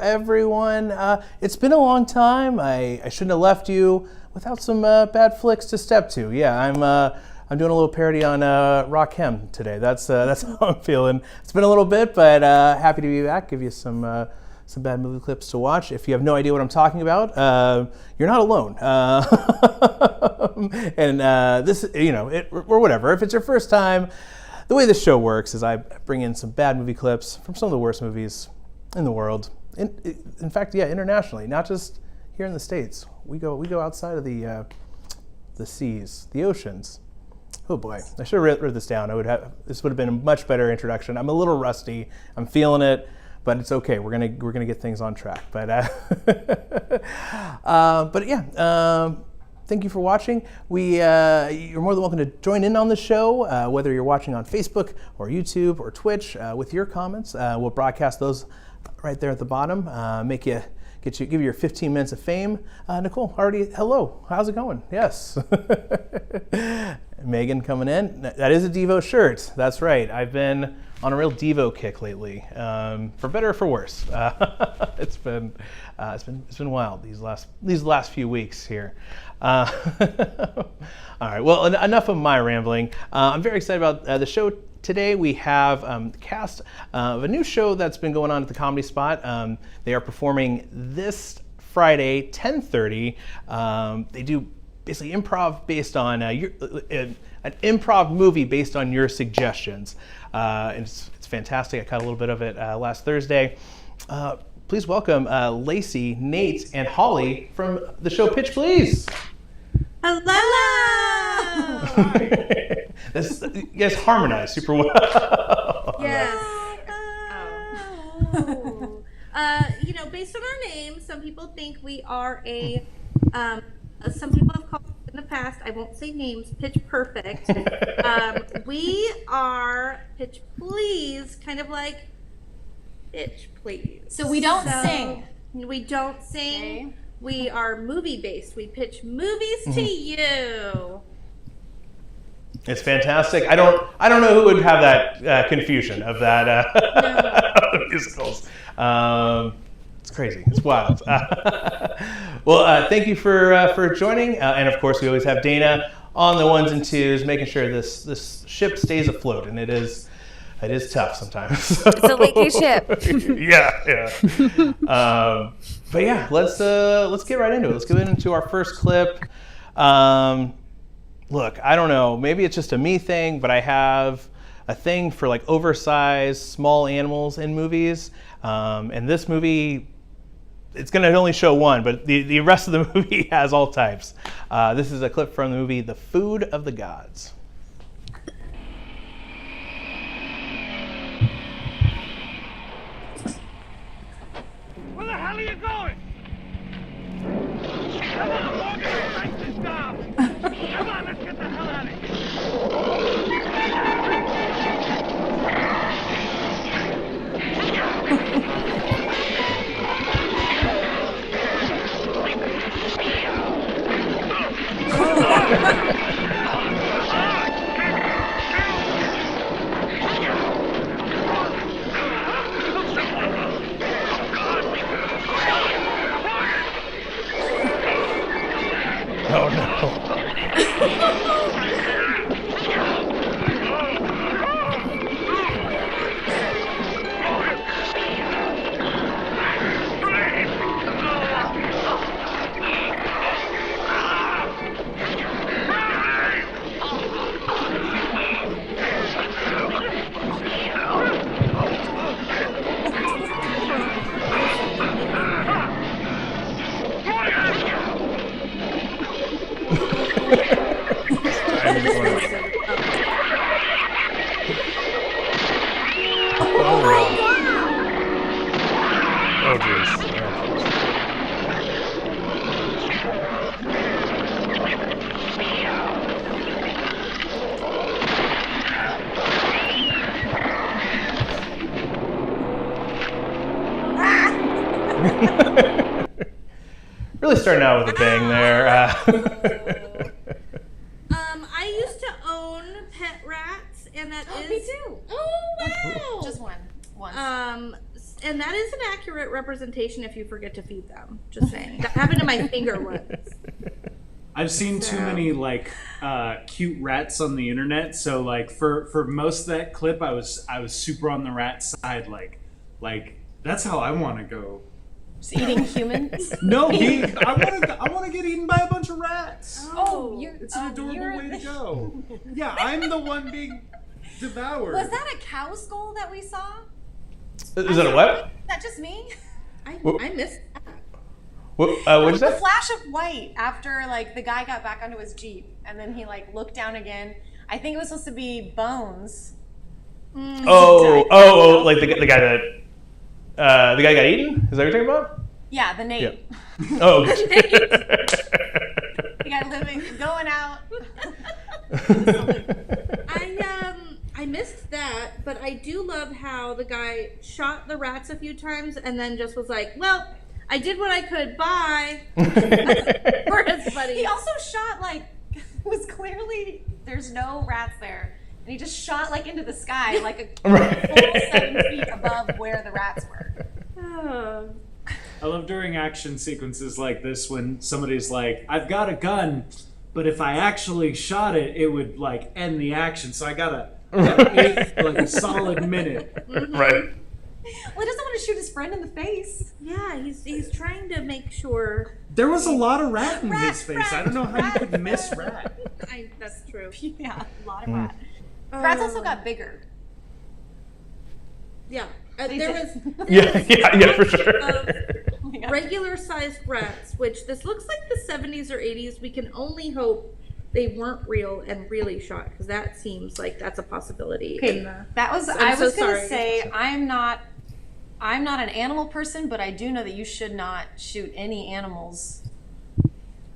everyone. It's been a long time. I shouldn't have left you without some bad flicks to step to. Yeah, I'm doing a little parody on Rakim today. That's how I'm feeling. It's been a little bit, but happy to be back. Give you some bad movie clips to watch. If you have no idea what I'm talking about, you're not alone. And this, or whatever. If it's your first time, the way this show works is I bring in some bad movie clips from some of the worst movies in the world. In fact, internationally, not just here in the States. We go outside of the seas, the oceans. Oh boy, I should have written this down. This would have been a much better introduction. I'm a little rusty. I'm feeling it, but it's okay. We're gonna get things on track. But thank you for watching. You're more than welcome to join in on the show, whether you're watching on Facebook or YouTube or Twitch with your comments. We'll broadcast those right there at the bottom. Give you your 15 minutes of fame. Nicole, hello. How's it going? Yes. Megan coming in. That is a Devo shirt. That's right. I've been on a real Devo kick lately, for better or for worse. It's been wild these last few weeks here. All right. Well, enough of my rambling. I'm very excited about the show today. We have the cast of a new show that's been going on at the Comedy Spot. They are performing this Friday, 10:30. They do basically improv based on an improv movie based on your suggestions. And it's fantastic. I caught a little bit of it last Thursday. Please welcome Lacey, Nate, and Holly from the show Pitch Please. Hello! You guys harmonize super well. Yes. Based on our name, some people think we are some people have called us in the past, I won't say names, Pitch Perfect. We are Pitch Please, kind of like Pitch Please. So we don't sing. We don't sing. Okay. We are movie based. We pitch movies to you. It's fantastic. I don't know who would have that confusion of that musicals. It's crazy. It's wild. Well, thank you for joining, and of course we always have Dana on the ones and twos, making sure this ship stays afloat, and it is tough sometimes. It's a leaky ship. Yeah. But yeah, let's get right into it. Let's get into our first clip. Look, I don't know. Maybe it's just a me thing, but I have a thing for like oversized small animals in movies. And this movie, it's going to only show one, but the rest of the movie has all types. This is a clip from the movie The Food of the Gods. Where the hell are you going? Come on, walk it. Write this down. Come on, let's get the hell out of here. Oh no. Oh, geez. Really starting out with a bang there. I used to own pet rats, and that is Me too. Oh wow! Just one. Once. and that is an accurate representation if you forget to feed them. Just saying. That happened to my finger once. I've seen too many like cute rats on the internet, so like for most of that clip, I was super on the rat side, like that's how I want to go. Just eating humans. No, I want to get eaten by a bunch of rats. Oh, It's an adorable way to go. Yeah, I'm the one being devoured. Was that a cow skull that we saw? Is that a what? Is that just me? I missed that. What did you The say? flash of white after like the guy got back onto his Jeep and then he like looked down again. I think it was supposed to be Bones. Oh, like the guy that the guy got eaten? Is that what you're talking about? Yeah, the Nate. Yeah. Oh, okay. The guy going out. I missed that, but I do love how the guy shot the rats a few times and then just was like, well, I did what I could, bye. For his buddy. He also shot like was clearly there's no rats there. And he just shot like into the sky, like a full 7 feet above where the rats were. Oh. I love during action sequences like this when somebody's like, I've got a gun, but if I actually shot it, it would like end the action. So I gotta wait for like a solid minute. Right. Well, he doesn't want to shoot his friend in the face. Yeah, he's trying to make sure. There was a lot of rat in Rat, his face. I don't know how you could miss rat. That's true. Yeah, a lot of rat. Rats also got bigger. Yeah, They there did. was Yeah, for sure. Oh my God. regular sized rats, which this looks like the 70s or 80s. We can only hope they weren't real and really shot, because that seems like that's a possibility. Okay, in the- that was. I'm I so was gonna sorry. say I'm not an animal person, but I do know that you should not shoot any animals.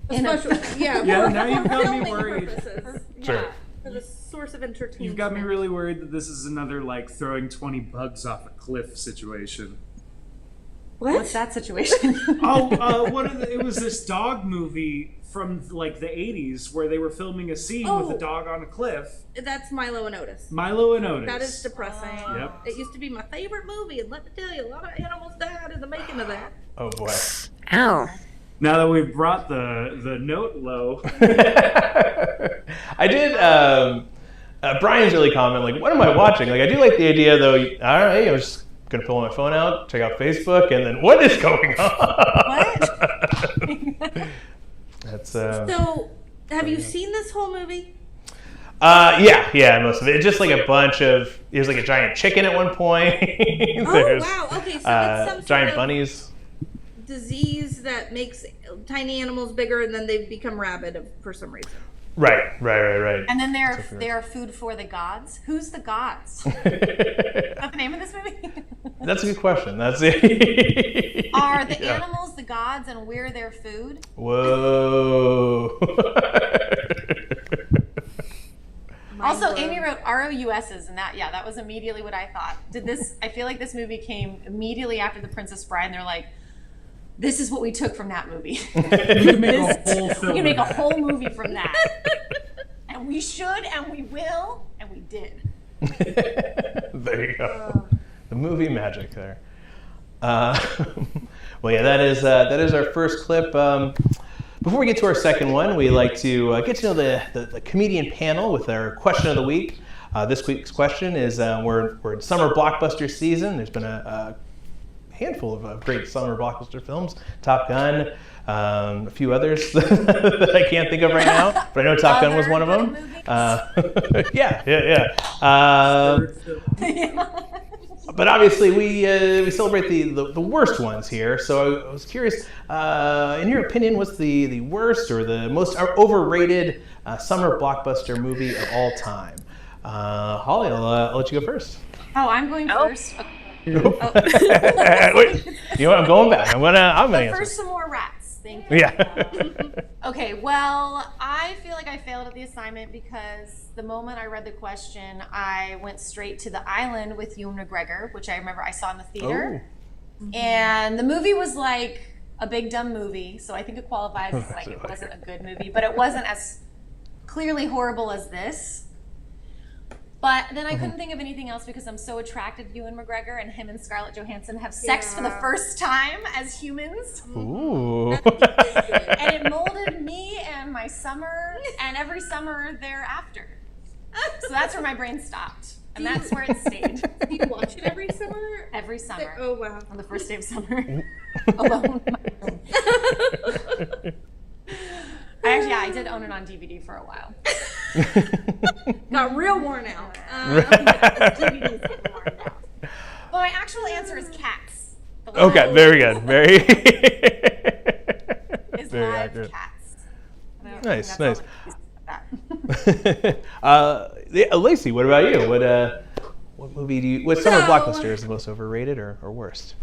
in a- Especially, yeah, Yeah, for now you've got me filming worried. purposes, Sure. Yeah. for the source of entertainment. You've got me really worried that this is another like throwing 20 bugs off a cliff situation. What's that situation? It was this dog movie from like the 80s where they were filming a scene with Oh. a dog on a cliff. That's Milo and Otis. Milo and Otis. That is depressing. Yep. It used to be my favorite movie, and let me tell you, a lot of animals died in the making of that. Oh boy. Ow. Now that we've brought the note low, I did. Brian's really comment like, "What am I watching?" Like, I do like the idea though. All right, I was just gonna pull my phone out, check out Facebook, and then what is going on? What? That's So, have you seen this whole movie? yeah, most of it. It's just like a bunch of. There's like a giant chicken at one point. There's, wow. Okay, so it's some giant sort of bunnies. disease that makes tiny animals bigger, and then they become rabid for some reason. Right. And then Something they're food for the gods. Who's the gods? Is that the name of this movie? That's a good question. That's it. Are the Yeah. animals the gods and we're their food? Whoa. Also, Mind blown. Amy wrote ROUSs, and that was immediately what I thought. I feel like this movie came immediately after The Princess Bride, and they're like, this is what we took from that movie. you can make a whole film. We can make a of that. whole movie from that. And we should, and we will, and we did. There you go. The movie magic there. Well, yeah, that is our first clip. Before we get to our second one, we like to get to know the comedian panel with our question of the week. This week's question is: we're in summer blockbuster season. There's been a handful of great summer blockbuster films. Top Gun, a few others that I can't think of right now, but I know Top Gun was one of them. Yeah. But obviously, we celebrate the worst ones here. So I was curious, in your opinion, what's the worst or the most overrated summer blockbuster movie of all time? Holly, I'll let you go first. Oh, I'm going first. Wait, you know what? I'm going back. I'm gonna answer. First, some more rats. Thank you. Yeah. Okay, well, I feel like I failed at the assignment because the moment I read the question, I went straight to The Island with Ewan McGregor, which I remember I saw in the theater. And the movie was like a big dumb movie, so I think it qualifies as like it wasn't a good movie, but it wasn't as clearly horrible as this. But then I couldn't think of anything else because I'm so attracted to Ewan McGregor, and him and Scarlett Johansson have sex for the first time as humans. Ooh. And it molded me and my summer and every summer thereafter. So that's where my brain stopped. And that's where it stayed. Do you watch it every summer? Every summer. Oh, wow. On the first day of summer. Alone in my room. I did own it on DVD for a while. Got real worn out. DVDs get worn out. Well, my actual answer is Cats. The Okay, live- very good. Very. Is very live accurate. Cats. I don't Nice, think nice. that's all Yeah, Lacey, what about you? What movie do you? What summer So- blockbuster is the most overrated or worst?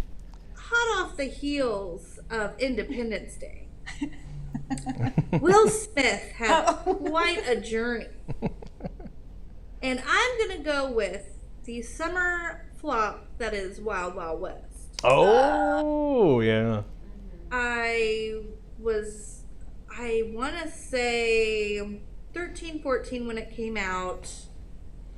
Hot off the heels of Independence Day, Will Smith had quite a journey. And I'm going to go with the summer flop that is Wild Wild West. Oh, yeah. I want to say 13, 14 when it came out.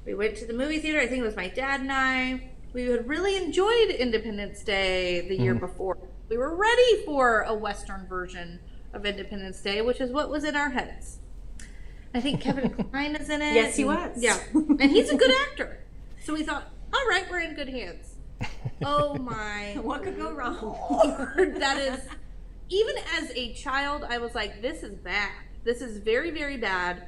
We went to the movie theater. I think it was my dad and I. We had really enjoyed Independence Day the year before. We were ready for a Western version of Independence Day, which is what was in our heads. I think Kevin Kline is in it. Yes, he and- was. Yeah. And he's a good actor. So we thought, all right, we're in good hands. Oh my. What could go wrong? Lord, that is, even as a child, I was like, this is bad. This is very, very bad.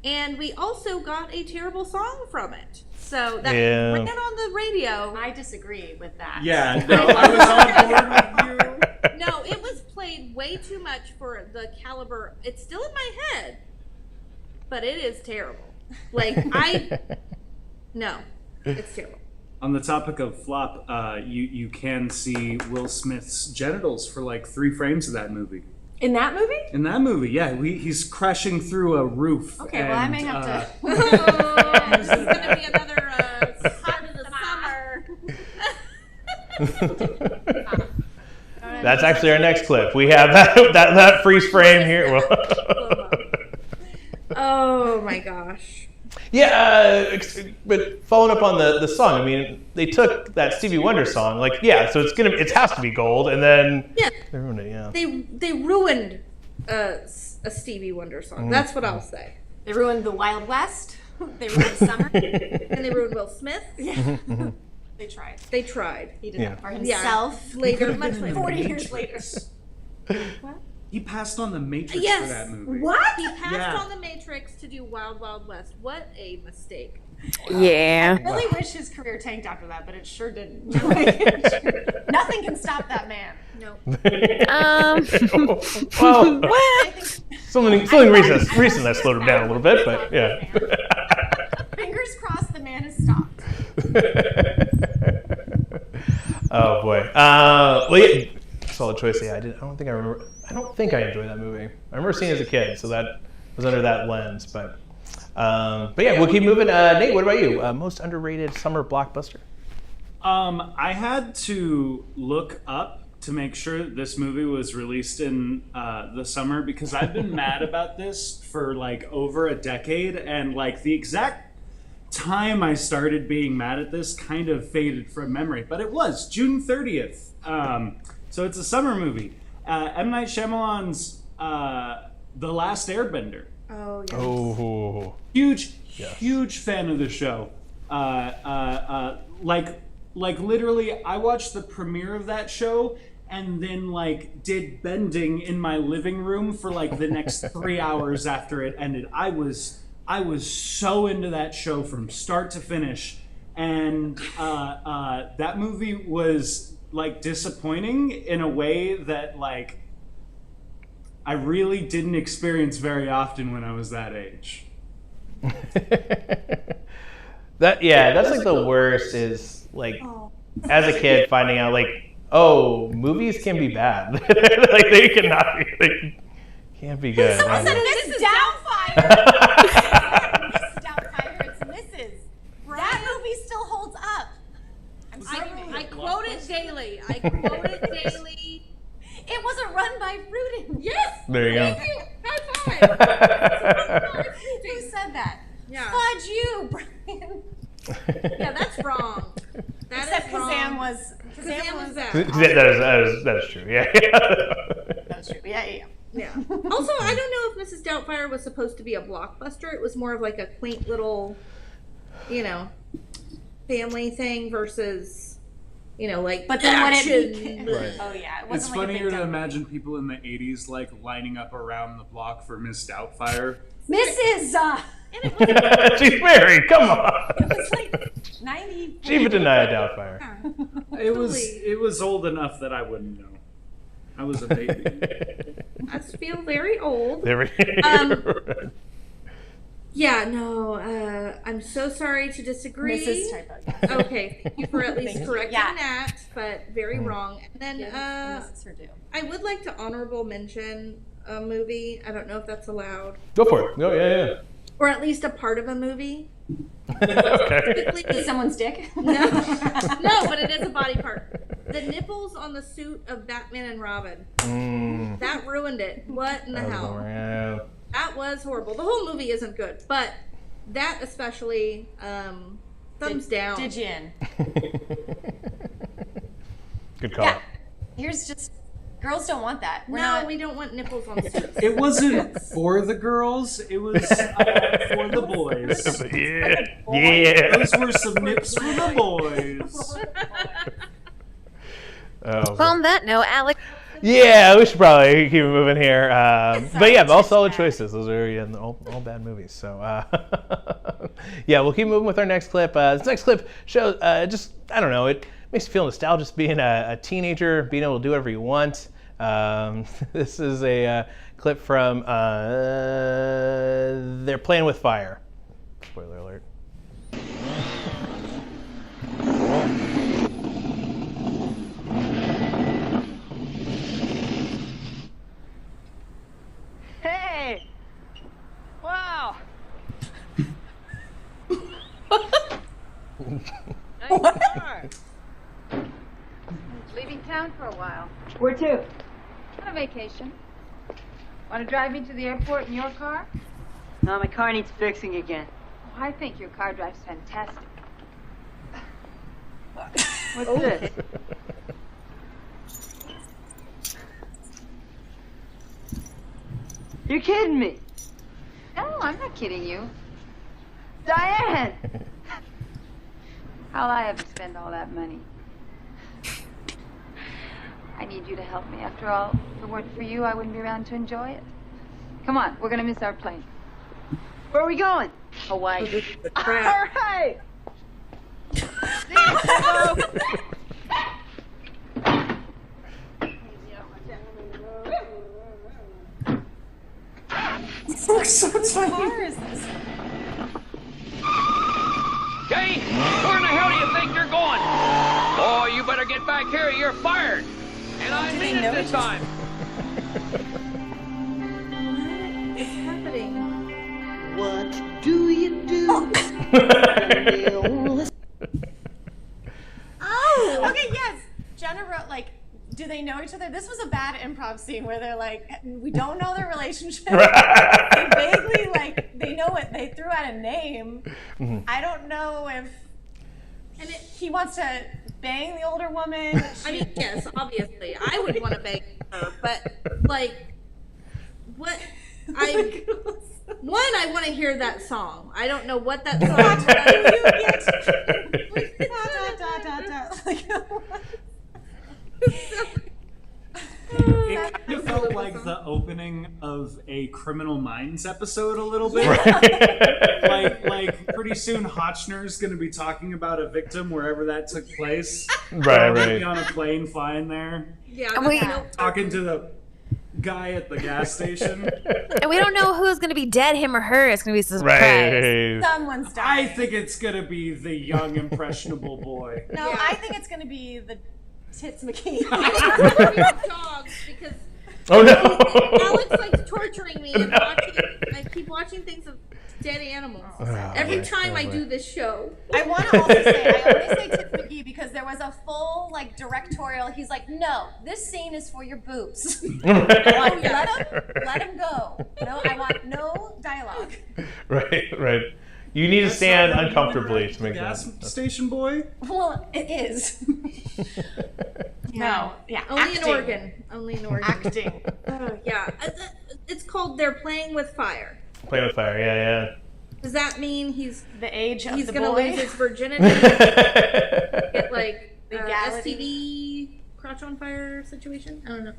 And we also got a terrible song from it. So that Yeah. ran on the radio. I disagree with that. Yeah, no, I was on board with you. No, it was played way too much for the caliber. It's still in my head, but it is terrible. Like, no, it's terrible. On the topic of flop, you can see Will Smith's genitals for like 3 frames of that movie. In that movie? In that movie, yeah, he's crashing through a roof. Okay, well, I may have to. Oh, this is going to be another part of the summer. That's actually our next clip. We have that freeze frame here. Oh my gosh. Yeah, but following up on the song, I mean, they took that Stevie Wonder song, like, yeah, so it has to be gold, and then Yeah. they ruined it, yeah. They ruined a Stevie Wonder song. That's what I'll say. They ruined the Wild West. They ruined summer. And they ruined Will Smith. They tried. They tried. He did Yeah. that for Yeah. himself. Later, much later. 40 years later. He passed on the Matrix Yes. for that movie. What? He passed Yeah. on the Matrix to do Wild Wild West. What a mistake. Yeah. I really wish his career tanked after that, but it sure didn't. Nothing can stop that man. No. Well, I think something recent that slowed him down a little bit, but yeah. fingers crossed the man has stopped. Oh boy. Well, yeah, solid choice. Yeah, I don't think I enjoyed that movie. I remember seeing it as a kid, so that was under that lens. But yeah, we'll keep moving. Nate, what about you? Most underrated summer blockbuster? I had to look up to make sure this movie was released in the summer because I've been mad about this for like over a decade, and like the exact time I started being mad at this kind of faded from memory, but it was June 30th. So it's a summer movie. M. Night Shyamalan's The Last Airbender. Oh, yeah. Oh, Huge fan of the show. Like literally, I watched the premiere of that show and then like did bending in my living room for like the next 3 hours after it ended. I was so into that show from start to finish, and that movie was like disappointing in a way that like I really didn't experience very often when I was that age. that's like the worst. Is like as a kid finding out like, oh, movies can be bad. Like they can't be good. Someone said Mrs. Doubtfire. Mrs. Doubtfire, it's Mrs. That movie still holds up. I'm screaming. I quote it daily. It wasn't run by Rudin. Yes. There you go. Thank you. High five. Who said that? Yeah. Fudge you, Brian. Yeah, that's wrong. That Except is wrong. Kazam was bad. that is true. Yeah. That was true. Yeah. Yeah. Also, I don't know if Mrs. Doubtfire was supposed to be a blockbuster. It was more of like a quaint little, family thing versus, like. But then action. when it Right. oh yeah, it wasn't It's like a funnier big to dumb imagine people in the 80s like lining up around the block for Miss Doubtfire. Mrs. She's married. Come on. It was like 90. Shiva Denaya Doubtfire. It was old enough that I wouldn't know. I was a baby. I feel very old. There we Yeah, no, I'm so sorry to disagree. Mrs. Typo. Okay, thank you for at least Thank you. correcting Yeah. that, but very wrong. And then Mrs. her due. I would like to honorable mention a movie. I don't know if that's allowed. Go for it. No, yeah. Or at least a part of a movie. Okay. Typically- Someone's dick? No, no, but it is a body part. The nipples on the suit of Batman and Robin. That ruined it. What in the hell? Yeah. That was horrible. The whole movie isn't good, but that especially, thumbs down. Did you in? Good call. Yeah. Here's just girls don't want that. We're No, not. we don't want nipples on suits. It wasn't for the girls, it was for the boys. Yeah. Those were some nips for the boys. Oh, On that note, Alex. yeah, we should probably keep it moving here. But yeah, all solid choices. Those are all bad movies. So yeah, we'll keep moving with our next clip. This next clip shows just, I don't know, it makes you feel nostalgic being a teenager, being able to do whatever you want. This is a clip from They're Playing with Fire. Spoiler alert. Hey! Wow! Nice car. Leaving town for a while. Where to? On a vacation. Want to drive me to the airport in your car? No, my car needs fixing again. Oh, I think your car drives fantastic. What's this? You're kidding me. No, I'm not kidding you. Diane! How'll I ever spend all that money? I need you to help me. After all, if it weren't for you, I wouldn't be around to enjoy it. Come on, we're gonna miss our plane. Where are we going? Hawaii. All right! Whose car is this? Jay, where in the hell do you think you're going? Oh, you better get back here. You're fired. And I Do they mean know it this each other? time. What is happening? What do you do? Oh! Okay, yes. Jenna wrote like, do they know each other? This was a bad improv scene where they're like, we don't know their relationship. They vaguely like they know it. They threw out a name. I don't know if he wants to bang the older woman. I mean, yes, obviously. I would want to bang her, but, like, what? I want to hear that song. I don't know what that song It kind of felt like the opening of a Criminal Minds episode a little bit. like pretty soon Hotchner's going to be talking about a victim wherever that took place. Right. Be on a plane flying there, Yeah, And we- talking to the guy at the gas station. And we don't know who's going to be dead, him or her. It's going to be a surprise. Right. Someone's I dying. think it's going to be the young impressionable boy. No, Yeah. I think it's gonna be the Tits McKee. dogs because Oh no. Alex likes torturing me and I keep watching things of dead animals. Every time I do this show. I want to also say, I only say Tits McGee because there was a full like directorial. He's like, no, this scene is for your boobs. Let him go. No, I want no dialogue. Right. You need to That's stand not uncomfortably to make gas that. station boy. Well, it is. No, yeah. Only in acting. Oregon. Only in Oregon. Acting. Yeah. It's called They're Playing with Fire. Playing with fire, yeah, Does that mean he's The age of the gonna boy. lose his virginity? yeah. Get like Legality. STD crotch on fire situation? I don't know.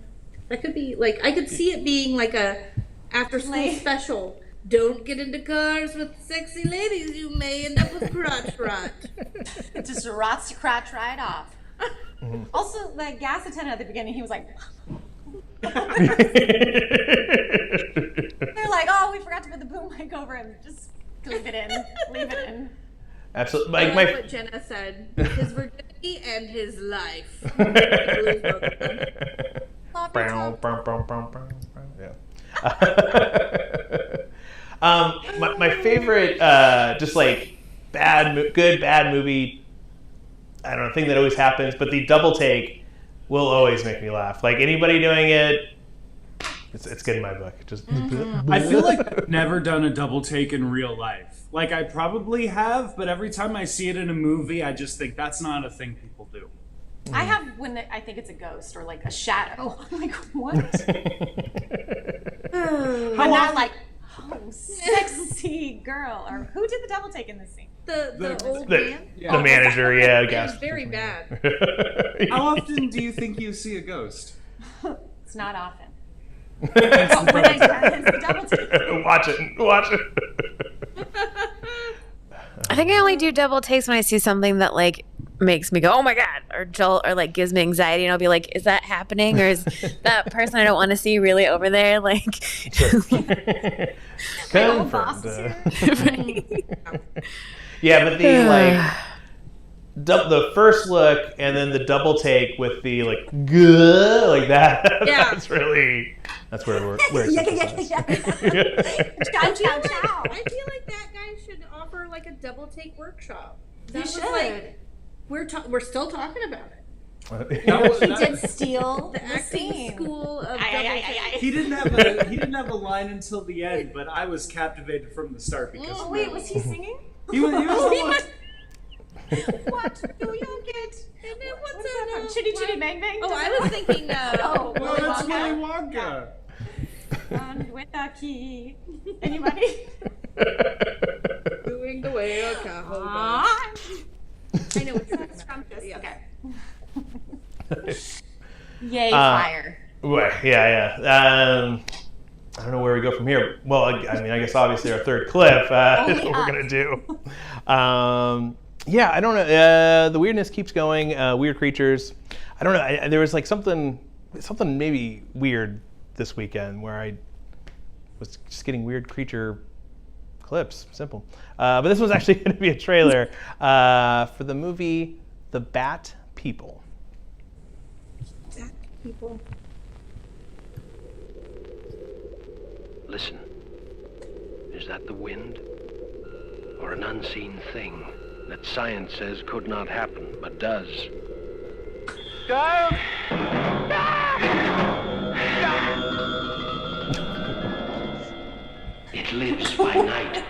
That could be like I could see it being like a after school Like- special. Don't get into cars with sexy ladies. You may end up with crotch rot. It just rots your crotch right off. Also, the gas attendant at the beginning, he was like, they're like, oh, we forgot to put the boom mic over him. Just leave it in. Leave it in. Absolutely. I Like like my what Jenna said. His virginity and his life. My favorite, just like good bad movie. I don't know, thing that always happens, but the double take will always make me laugh. Like anybody doing it, it's good in my book. Just I feel like I've never done a double take in real life. Like I probably have, but every time I see it in a movie, I just think that's not a thing people do. I have when I think it's a ghost or like a shadow. I'm like, what? But not like, oh, sexy girl. Or who did the double take in this scene? The old the, man. the manager, yeah, It gas. was very bad. How often do you think you see a ghost? It's not often. But when it's the double take. Watch it. I think I only do double takes when I see something that like makes me go, oh my God, or jolt, or like gives me anxiety, and I'll be like, is that happening, or is that person I don't want to see really over there? Like, old boss is Confirmed. Yeah, but the like the first look and then the double take with the like good like that. Yeah. That's where it's emphasized. Chow, chow, chow. I feel like that guy should offer like a double take workshop. He That was should. like we're still talking about it. He did steal The the acting scene. school of Ay, double ay, ay, take. ay, ay. He didn't have a line until the end, but I was captivated from the start because Oh, wait, was he singing? he was the one. What do you get? And then what's What's that that? from? Chitty Chitty Bang Bang? Oh, I was thinking. Oh, No, Willy that's Wonka. Willy Wonka. And with the key. Anybody? Doing the way a cowboy. Ah. I know what you're talking about. Scrumptious. Yeah. Okay. Yay, fire. Well, yeah. I don't know where we go from here. Well, I mean, I guess obviously our third clip is Only what we're up. gonna do. Yeah, I don't know. The weirdness keeps going. Weird creatures. I don't know. There was like something maybe weird this weekend where I was just getting weird creature clips. Simple. But this was actually going to be a trailer for the movie The Bat People. People. Listen. Is that the wind? Or an unseen thing that science says could not happen, but does? It lives by night.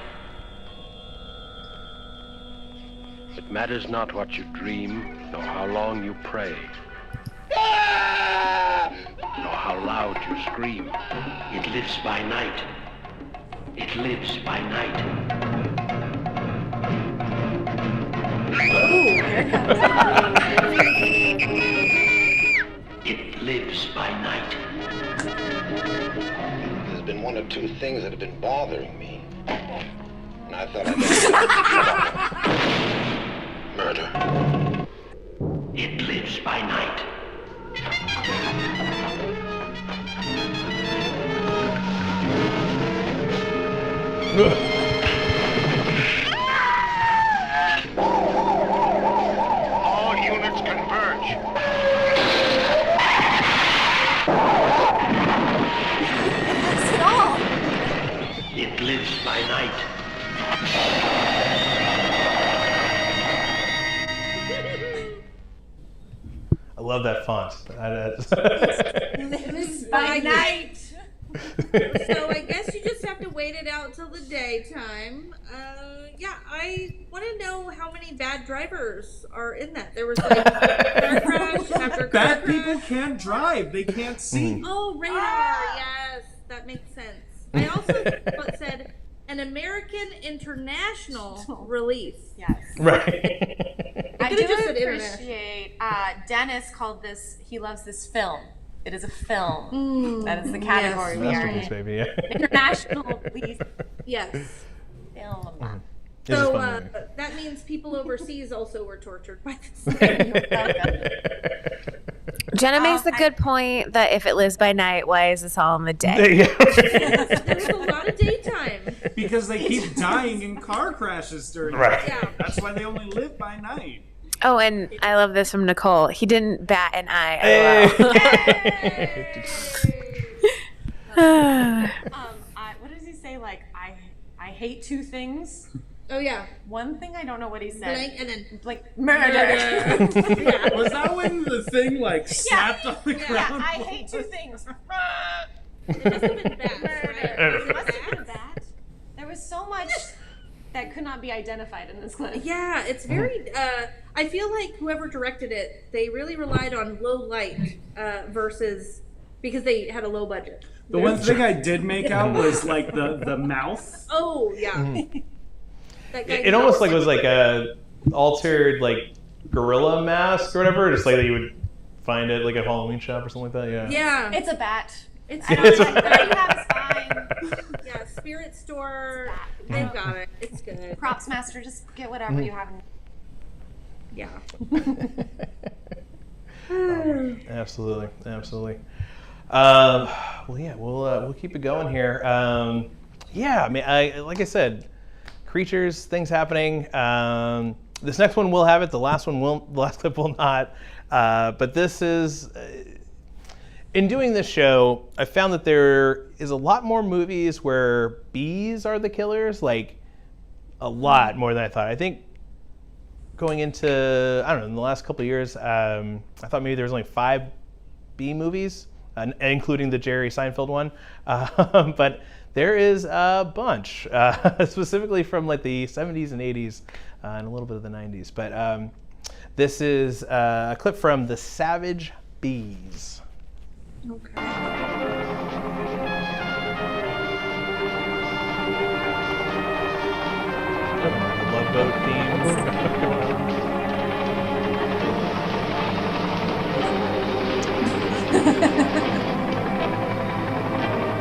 It matters not what you dream, nor how long you pray, nor how loud you scream. It lives by night. It lives by night. It lives by night. There's been one or two things that have been bothering me. And I thought I'd murder. It lives by night. All units converge. It lives by night. I love that font. By night. So I guess you just have to wait it out till the daytime. Yeah, I want to know how many bad drivers are in that. There was like car crash after car Bad crash. people can't drive. They can't see. Oh, radar. Yes, that makes sense. I also said an American international release. Yes. Right. I could've do just said appreciate Dennis called this, he loves this film. It is a film. That is the category we are Masterpiece, in. baby. Yeah. International release Yes. film. This is So fun, movie. that means people overseas also were tortured by this. Jenna makes a good point that if it lives by night, why is this all in the day? There's a lot of daytime. Because they keep dying in car crashes during Right. the day. That's why they only live by night. Oh, and I love this from Nicole. He didn't bat an eye. What does he say? Like, I hate two things. Oh yeah. One thing I don't know what he said. Blank and then Like murder. Yeah. Was that when the thing like snapped on the ground? I hate two things. It must have been bad. It must have been bad. There was so much that could not be identified in this clip. Yeah, it's very. I feel like whoever directed it, they really relied on low light versus because they had a low budget. The one thing I did make out was like the mouth. Oh yeah. That guy It almost like was like a altered like gorilla mask or whatever, just like that you would find it like at a Halloween shop or something like that. Yeah. Yeah. It's a bat. It's I don't like that. You have is fine. Yeah, Spirit Store. They've got it. It's good. Props Master, just get whatever you have. Yeah. Absolutely, absolutely. Well, yeah, we'll keep it going here. Yeah, I mean, like I said, creatures, things happening. This next one will have it. The last clip will not. But this is. In doing this show, I found that there is a lot more movies where bees are the killers, like a lot more than I thought. I think going into, I don't know, in the last couple of years, I thought maybe there was only 5 bee movies, including the Jerry Seinfeld one. But there is a bunch, specifically from like the 70s and 80s and a little bit of the 90s. But this is a clip from The Savage Bees. Okay. Love Boat theme.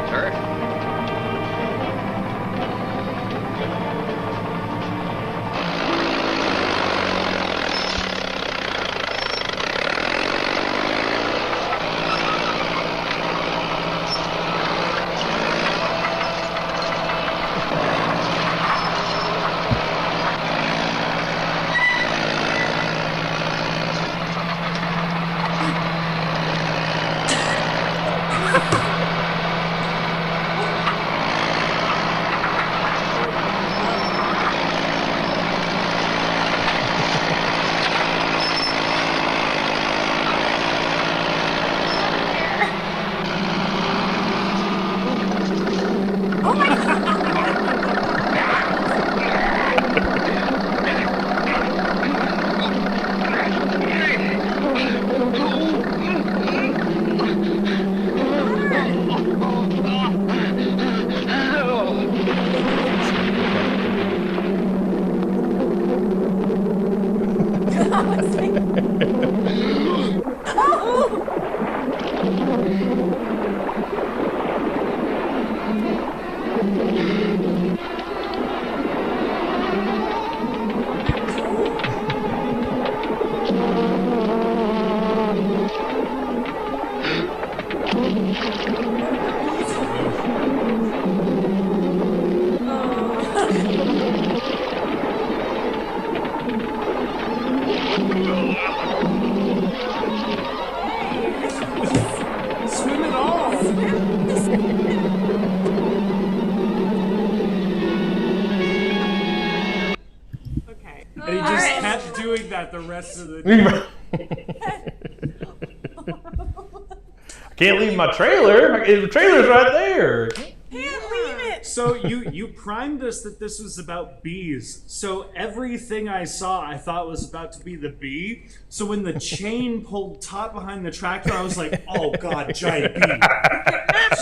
Sir? Swim it all. Okay. And he just kept doing that the rest of the day. Can't leave my trailer. The trailer's right there. Can't leave it. So you primed us that this was about bees. So everything I saw, I thought was about to be the bee. So when the chain pulled taut behind the tractor, I was like, oh God, giant bee.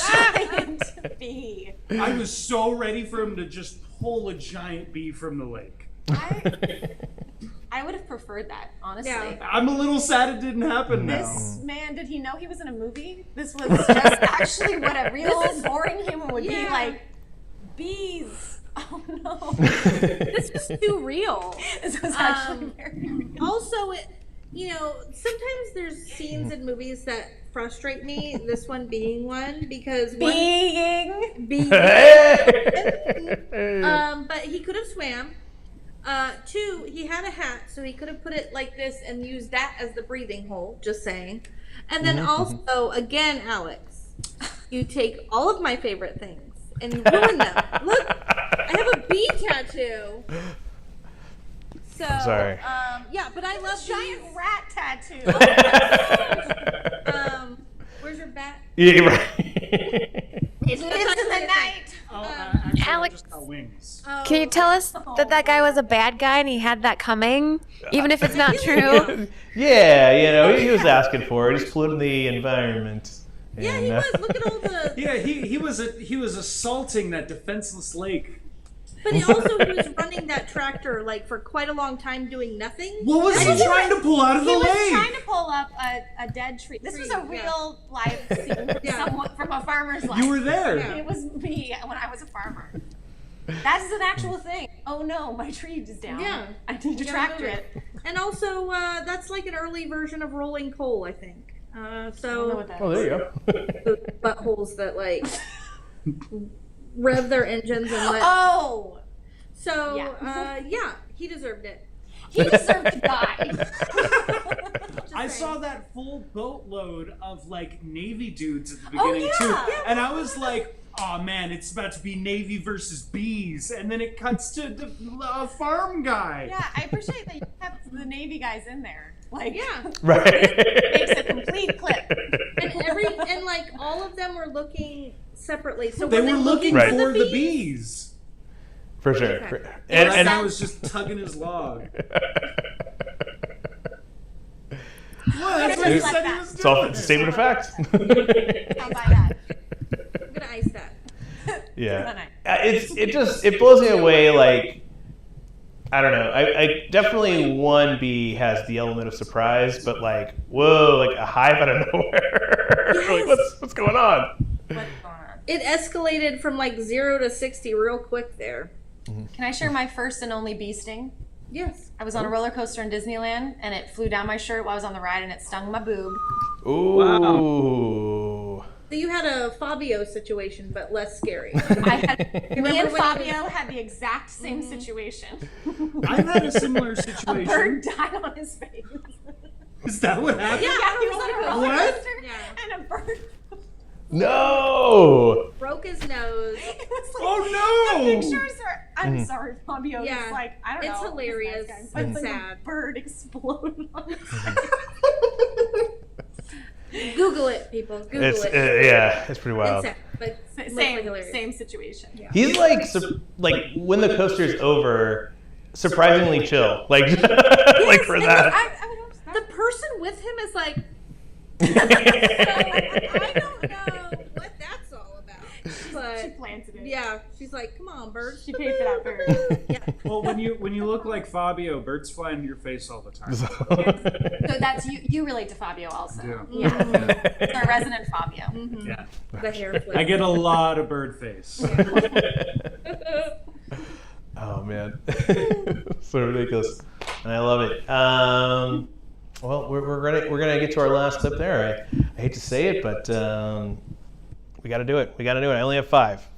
Giant bee. I was so ready for him to just pull a giant bee from the lake. I would have preferred that, honestly. Yeah. I'm a little sad it didn't happen now. This man, did he know he was in a movie? This was just actually what a real boring human would be like. Bees. Oh no. This was too real. This was actually very real. Also, sometimes there's scenes in movies that frustrate me. This one being one because but he could have swam. 2, he had a hat, so he could have put it like this and used that as the breathing hole. Just saying. And then also, again, Alex, you take all of my favorite things and you ruin them. Look, I have a bee tattoo. So, I'm sorry. Yeah, but I love giant rat tattoo. Where's your bat? Yeah, right. It lives in the night. Alex, just got wings. can you tell us that guy was a bad guy and he had that coming, even if it's not true? Yeah, he was asking for it. He's polluting the environment. Yeah, he was. Look at all the. Yeah, he was assaulting that defenseless lake. But he was running that tractor like for quite a long time, doing nothing. What was he trying to pull out of the lake? He was trying to pull up a dead tree. This was a real life scene from a farmer's life. You were there. Yeah. It was me when I was a farmer. That is an actual thing. Oh no, my tree is down. Yeah, I need to tractor it. And also, that's like an early version of rolling coal, I think. I don't know what that is. There you go. The buttholes that like rev their engines and let. Oh. So he deserved it. He deserved to die. I saw that full boatload of like Navy dudes at the beginning too, and I was like, "Oh man, it's about to be Navy versus bees," and then it cuts to the farm guy. Yeah, I appreciate that you kept the Navy guys in there. Like, right. It makes a complete clip. And like all of them were looking separately. So they were looking right. for the bees. For sure. Okay. And I was just tugging his log. Well, that's what he said he was doing. It's a statement of fact. I'll buy that. I'm gonna ice that. Yeah. It blows me away. Like, I don't know. I definitely 1B has the element of surprise, but like, whoa, like a hive out of nowhere. Yes. Like, what's going on? It escalated from like 0 to 60 real quick there. Can I share my first and only bee sting? Yes. I was on a roller coaster in Disneyland, and it flew down my shirt while I was on the ride, and it stung my boob. Ooh. Wow. So you had a Fabio situation, but less scary. Me and Fabio had the exact same situation. I've had a similar A situation. bird died on his face. Is that what happened? Yeah, he was on a roller What? coaster, and a bird No. Broke his nose. It was like, Oh, no! The pictures are. I'm sorry, Fabio. Yeah. It's like I don't know. It's hilarious. Nice guy, but It's like sad. A bird exploded on his face. Google it, people. Google It's it. it's pretty wild. It's sad, but mostly hilarious. Same situation. Yeah. He's like when the coaster's over, surprisingly chill. Like like for that. The person with him is like, so, I don't know what that's all about. But She planted it. yeah, she's like, come on, birds. She paid for that bird. Yeah. Well, when you look like Fabio, birds fly into your face all the time. So that's you. You relate to Fabio also. Yeah. It's our resident Fabio. Yeah. The hair flip. I get a lot of bird face. Oh man, so ridiculous, and I love it. Well, we're gonna get to our last clip there. I hate to say it, but we got to do it. I only have 5,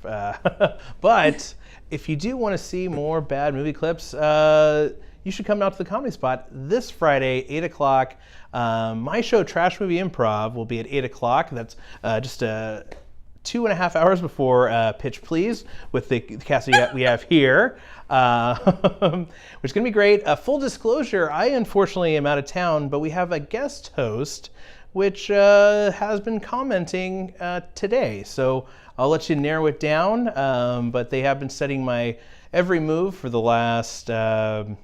but if you do want to see more bad movie clips, you should come out to the Comedy Spot this Friday, 8 o'clock. My show, Trash Movie Improv, will be at 8 o'clock. That's just 2.5 hours before Pitch Please with the cast we have here, which is going to be great. Full disclosure, I unfortunately am out of town, but we have a guest host, which has been commenting today. So I'll let you narrow it down. But they have been studying my every move for the last, 4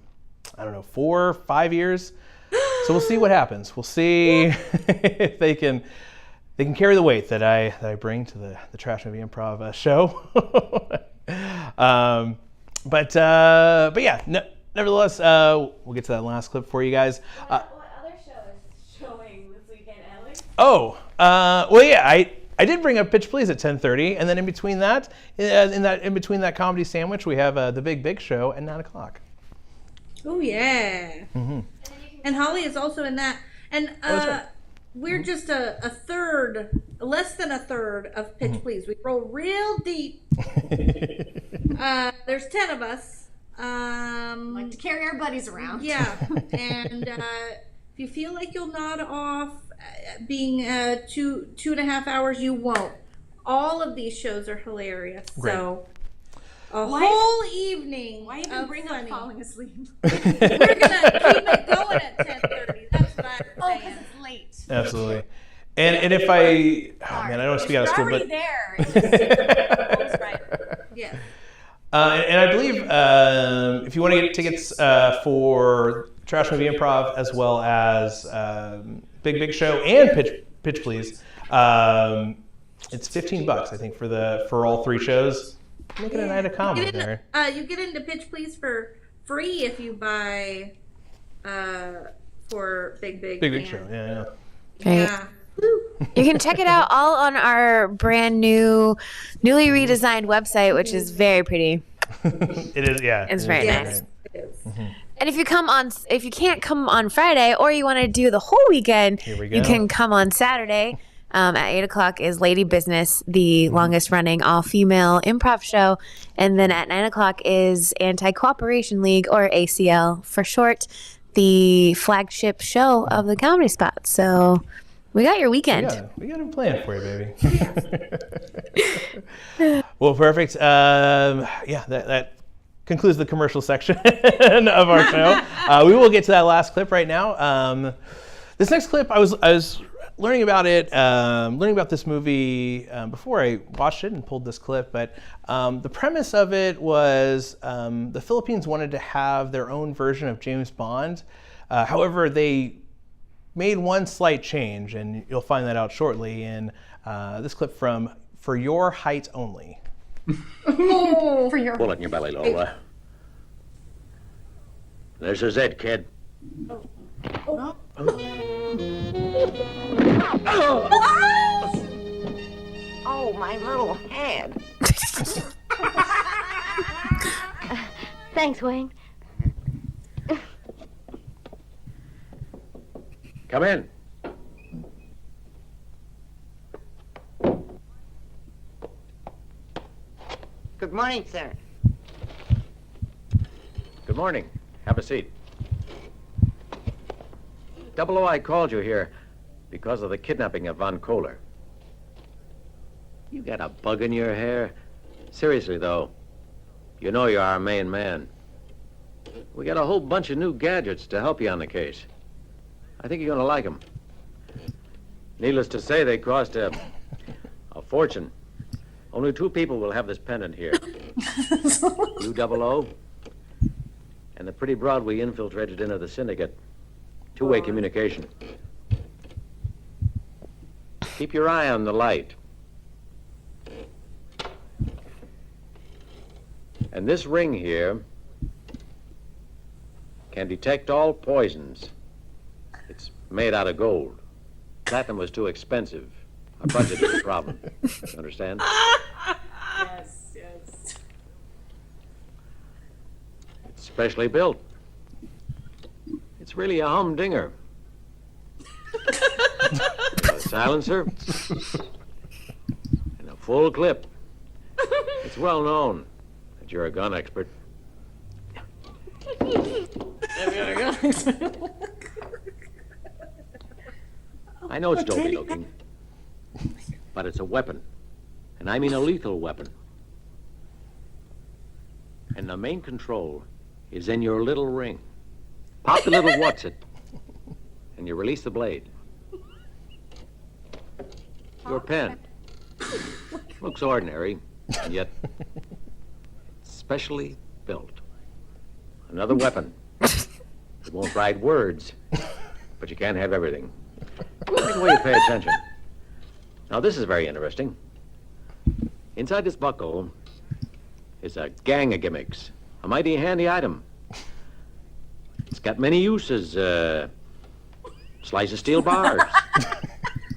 or 5 years. So we'll see what happens. We'll see if they can carry the weight that I bring to the Trash Movie Improv show. But yeah, nevertheless, we'll get to that last clip for you guys. What other show is showing this weekend, Alex? Well, yeah, I did bring up Pitch Please at 10:30, and then in between that, in between that comedy sandwich, we have the Big Show at 9 o'clock. Oh yeah. Mm-hmm. And Holly is also in that. And that's right. We're just a third, less than a third of Pitch Please. We roll real deep. There's 10 of us. Like to carry our buddies around. Yeah. And if you feel like you'll nod off being 2.5 hours, you won't. All of these shows are hilarious. Great. So whole evening. Why even bring up falling asleep? We're gonna keep it going at 10:30. That's what I'm saying. Oh, because it's late. Absolutely. And if I don't want to speak out of school, but there. It's just right. Yeah. And I believe if you want to get tickets for Trash Movie Improv as well as Big Show and Pitch Please, it's $15 I think for all 3 shows. Make it a night of comedy there. You get into Pitch Please for free if you buy for Big Show. Yeah. Right. Yeah. You can check it out all on our brand new, newly redesigned website, which is very pretty. It is, yeah. It's very Yes, nice. it is. Mm-hmm. And if you can't come on Friday, or you want to do the whole weekend, Here we go. you can come on Saturday. At 8 o'clock is Lady Business, the longest running all-female improv show. And then at 9 o'clock is Anti-Cooperation League, or ACL for short, the flagship show of the Comedy Spot. So we got your weekend. We got a plan for you, baby. Well, perfect. That concludes the commercial section of our show. We will get to that last clip right now. This next clip, I was learning about it, learning about this movie before I watched it and pulled this clip. But the premise of it was the Philippines wanted to have their own version of James Bond. However, they made one slight change, and you'll find that out shortly in this clip from For Your Height Only. For your Bullet in your belly, Lola. This is it, kid. Oh, my little head. Thanks, Wayne. Come in. Good morning, sir. Good morning. Have a seat. Double O, I called you here because of the kidnapping of Von Kohler. You got a bug in your hair? Seriously, though, you know you're our main man. We got a whole bunch of new gadgets to help you on the case. I think you're going to like them. Needless to say, they cost a fortune. Only 2 people will have this pendant here. You, Double O, and the pretty broad we infiltrated into the syndicate. 2-way communication. Keep your eye on the light. And this ring here can detect all poisons. It's made out of gold. Platinum was too expensive. Our budget is a problem. You understand? Yes. It's specially built. It's really a humdinger. A silencer and a full clip. It's well known that you're a gun expert. I know it's dopey looking, but it's a weapon, and I mean a lethal weapon. And the main control is in your little ring. Pop the little what's-it, and you release the blade. Your pen. Looks ordinary, and yet specially built. Another weapon. It won't write words, but you can't have everything. Take away you pay attention. Now this is very interesting. Inside this buckle is a gang of gimmicks. A mighty handy item. It's got many uses. Slice of steel bars.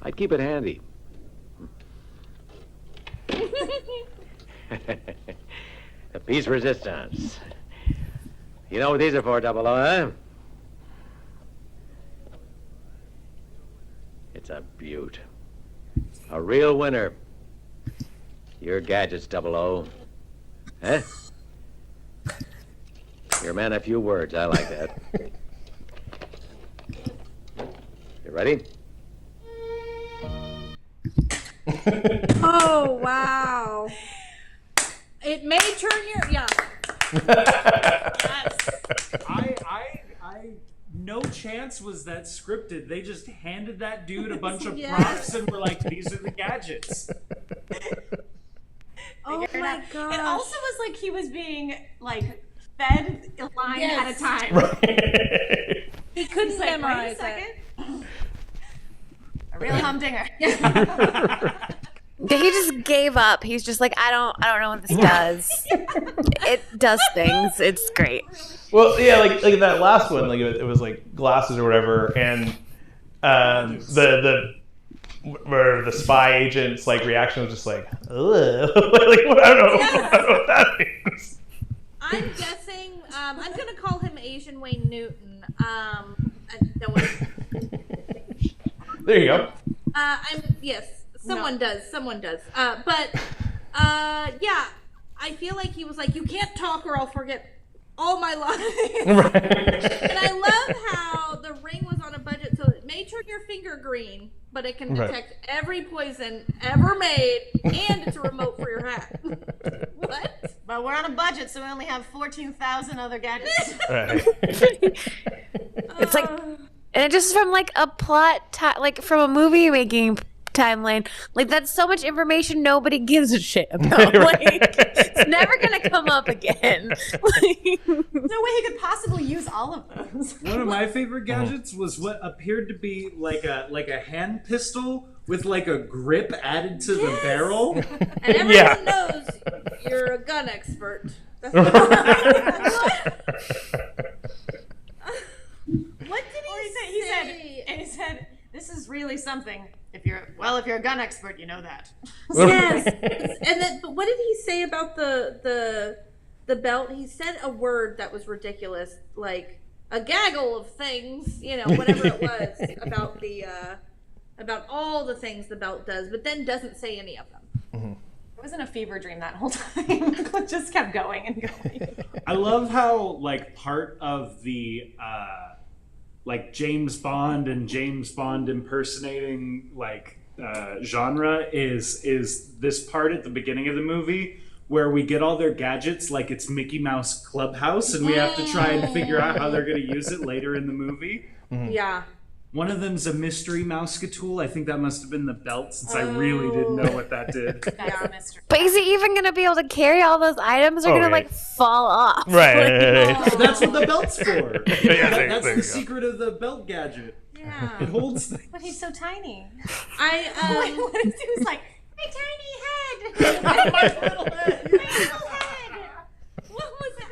I'd keep it handy. The piece resistance. You know what these are for, Double O, huh? It's a beaut. A real winner. Your gadgets, Double O. Huh? You're a man of few words. I like that. You ready? Oh, wow. It may turn your, yeah. No chance was that scripted. They just handed that dude a bunch of Yes. props and were like, these are the gadgets. Oh Figure it my out. gosh. It also was like he was being like fed a line Yes. at a time. Right. He couldn't He's like, memorize wait a it. second. A real humdinger. He just gave up. He's just like, I don't know what this does. It does things. It's great. Well, yeah, like that last one, like it was like glasses or whatever, and the spy agent's like reaction was just like, ugh. Like I don't know what that means. I'm guessing, I'm going to call him Asian Wayne Newton. I don't want to... There you go. Yes, someone does. But yeah, I feel like he was like, you can't talk or I'll forget all my lines. Right. And I love how the ring was on a budget, so it may turn your finger green, but it can detect every poison ever made, and it's a remote for your hat. What? But we're on a budget, so we only have 14,000 other gadgets. Right. It's like, and it just from like a plot, like from a movie making timeline, like that's so much information nobody gives a shit about. Like, it's never gonna come up again. Like, No way he could possibly use all of those. One of my favorite gadgets was what appeared to be like a hand pistol with like a grip added to the barrel. And everyone knows you're a gun expert. What did he say? He said, this is really something. If you're a gun expert, you know that. Yes. And then, but what did he say about the belt? He said a word that was ridiculous, like a gaggle of things, whatever it was about the about all the things the belt does, but then doesn't say any of them. Mm-hmm. It wasn't a fever dream that whole time. It just kept going and going. I love how like part of the like James Bond and James Bond impersonating like genre is this part at the beginning of the movie where we get all their gadgets like it's Mickey Mouse Clubhouse and we have to try and figure out how they're going to use it later in the movie. Mm-hmm. Yeah. One of them's a mystery mousecatool. I think that must have been the belt since I really didn't know what that did. That's a mystery. but is he even gonna be able to carry all those items? Or gonna like fall off? Right. That's what the belt's for. That's there the you secret of the belt gadget. Yeah. It holds things. But he's so tiny. I He was like, my tiny head. My little head. what was it?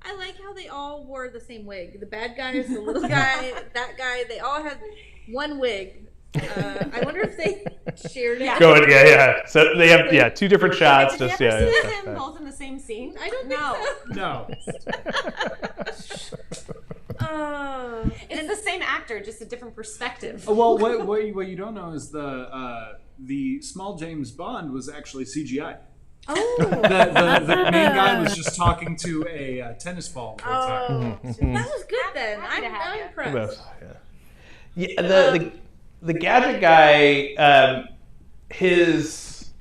I like how they all wore the same wig. The bad guys, the little guy, that guy, they all had one wig. I wonder if they shared it. Yeah. So they have two different shots. Did Just you ever see yeah. them both in the same scene? I don't think No. so. It's the same actor, just a different perspective. Well, what you don't know is the small James Bond was actually CGI. Oh. The main guy was just talking to a tennis ball the whole time. That was good then. I'm impressed. Yeah. The gadget guy, his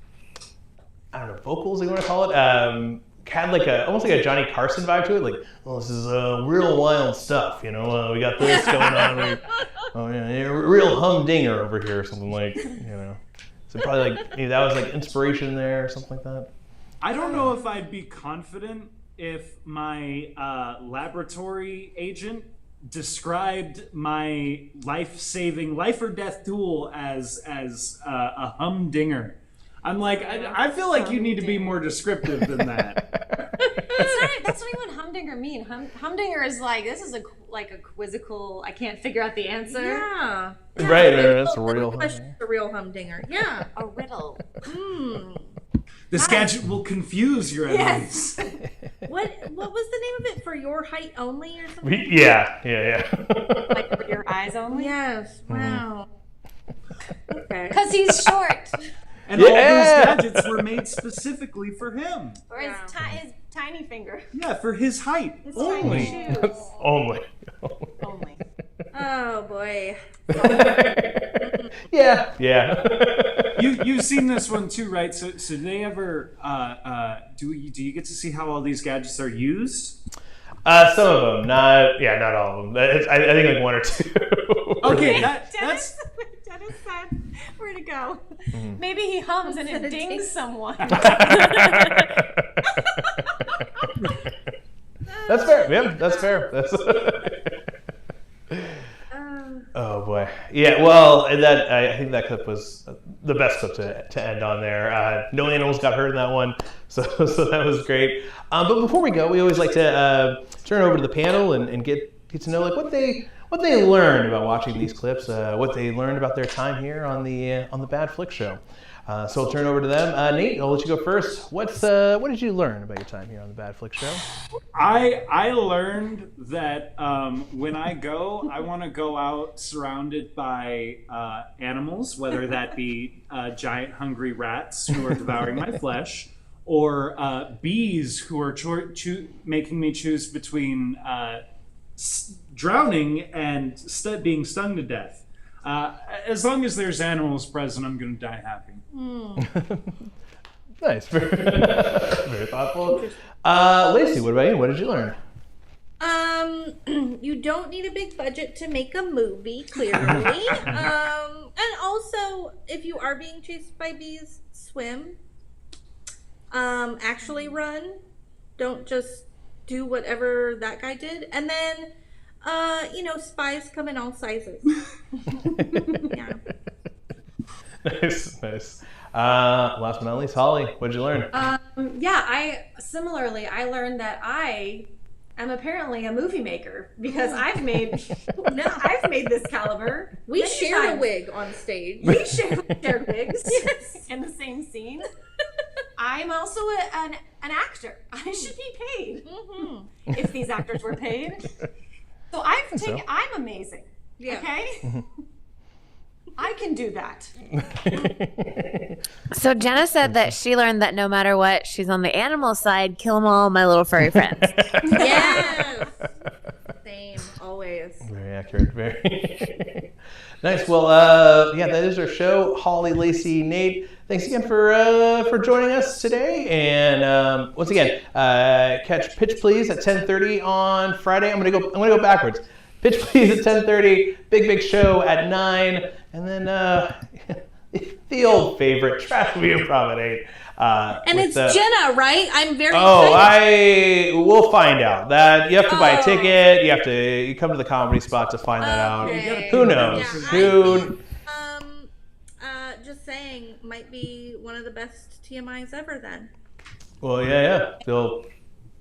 vocals, you want to call it, had like almost like a Johnny Carson vibe to it. Like, oh, this is real wild stuff. We got this going on. Real humdinger over here or something like. So So probably like maybe that was like inspiration there or something like that. I don't know if I'd be confident if my laboratory agent described my life-saving, life or death tool as a humdinger. I'm like, I feel like you need to be more descriptive than that. That's not even humdinger mean. Humdinger is like, this is a quizzical, I can't figure out the answer. Yeah. Right, that's a real question. A real humdinger. Yeah. A riddle. This gadget will confuse your enemies. What was the name of it? For your height only or something? Yeah. Like for your eyes only? Yes. Wow. Okay. Because he's short. And all those gadgets were made specifically for him. Or his tiny finger. Yeah, for his height. His only. tiny shoes. Only. Oh boy. Yeah. You've seen this one too, right? So do they ever do you get to see how all these gadgets are used? Some of them, not all of them. I think like one or two. Okay, Dennis said, where'd it go? Maybe he hums and it dings someone. That's fair. Yeah, that's fair. Oh boy. Yeah. Well, I think that clip was the best clip to end on there. No animals got hurt in that one, so that was great. But before we go, we always like to turn over to the panel and get to know like what they learned about watching these clips, what they learned about their time here on the Bad Flick Show. So I'll turn over to them. Nate, I'll let you go first. What did you learn about your time here on the Bad Flick Show? I learned that when I go, I want to go out surrounded by animals, whether that be giant hungry rats who are devouring my flesh, or bees who are making me choose between drowning and being stung to death. As long as there's animals present, I'm going to die happy. Nice. Very thoughtful. Lacey, what about you? What did you learn? You don't need a big budget to make a movie, clearly. And also, if you are being chased by bees, swim. Actually run. Don't just do whatever that guy did. And then, spies come in all sizes. Yeah. Nice. Last but not least, Holly, what did you learn? I learned that I am apparently a movie maker because I've made this caliber. We shared a wig on stage. We shared wigs in the same scene. I'm also an actor. I should be paid if these actors were paid. So I'm amazing. Yeah. Okay. I can do that. So Jenna said that she learned that no matter what, she's on the animal side. Kill them all, my little furry friends. Yes. Same, always. Very accurate. Very nice. Well, that is our show. Holly, Lacey, Nate, thanks again for joining us today. And once again, catch Pitch Please at 10:30 on Friday. I'm gonna go backwards. Pitch Please at 10:30. Big show at 9. And then the old favorite, Trash Movie Improv at 8. And it's Jenna, right? I'm very excited. We'll find out. That you have to buy a ticket. You come to the Comedy Spot to find that out. Who knows? Yeah, just saying, might be one of the best TMIs ever then. Well, yeah. We'll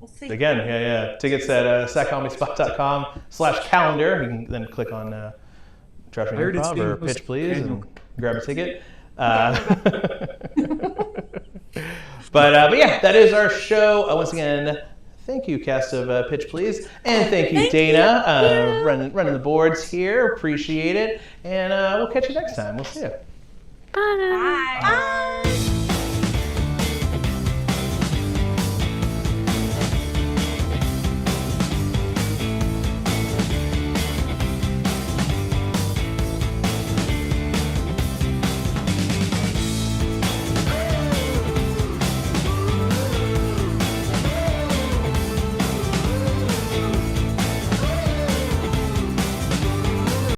see. Again, tickets at satcomedyspot.com/calendar. You can then click on Trash Movie Improv or Pitch Please and grab a ticket. But yeah, that is our show. Once again, thank you, cast of Pitch Please, and thank you, Dana, running the boards here. Appreciate it, and we'll catch you next time. We'll see you. Bye.